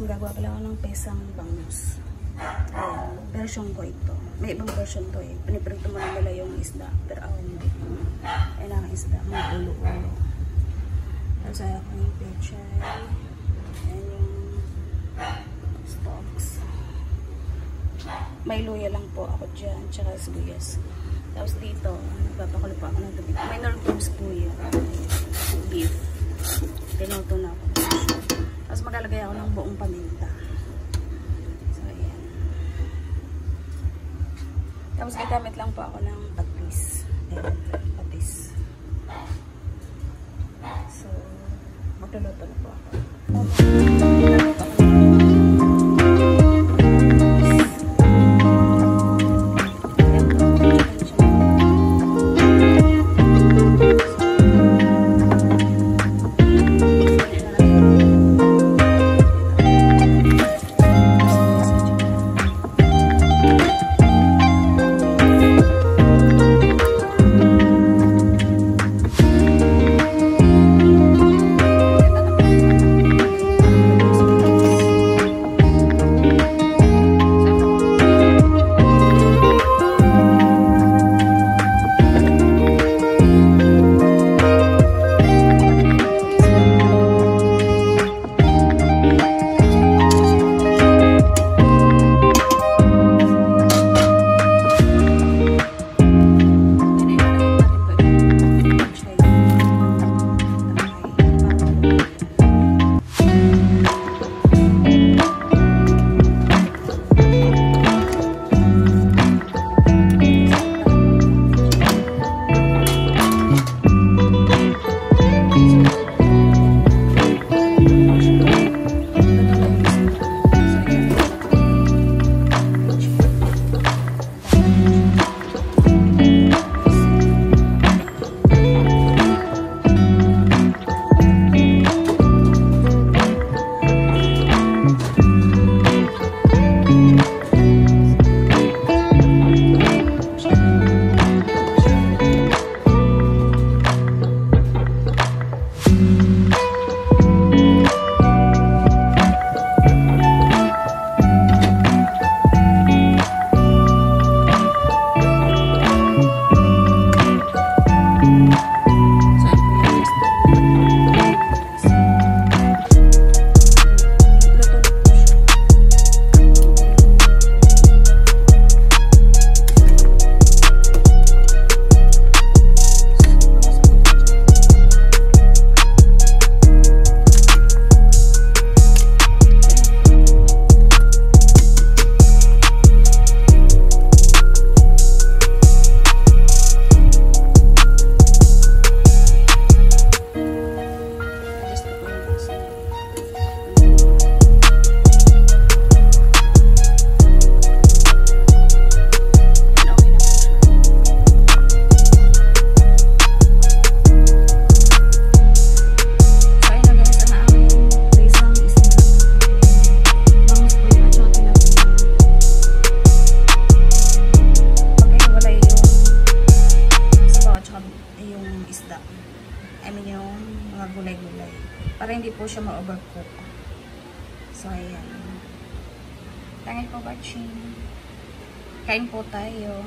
gagawa pala ako ng pesang bangus. Ayan, version ko ito. May ibang version to eh. Piniprito mo na nila yung isda. Pero ako hindi. Ayan ang isda. Mga ulo-ulo. Tapos ayaw ko yung pechay. Ayan yung stalks. May luya lang po ako dyan. Tsaka sibuyas. Tapos dito, nagpapakulo pa ako ng tubig. May North Cubes po yun. Beef. Pinuto na ako. Tapos maglalagay ako ng buong paminta. So, ayan. Tapos gagamit lang po ako ng patis. Ayan, patis. So, magluluto na po ako. Gulay-gulay para hindi po siya ma-overcook. So, ayan. Thank you for watching. Kain po tayo.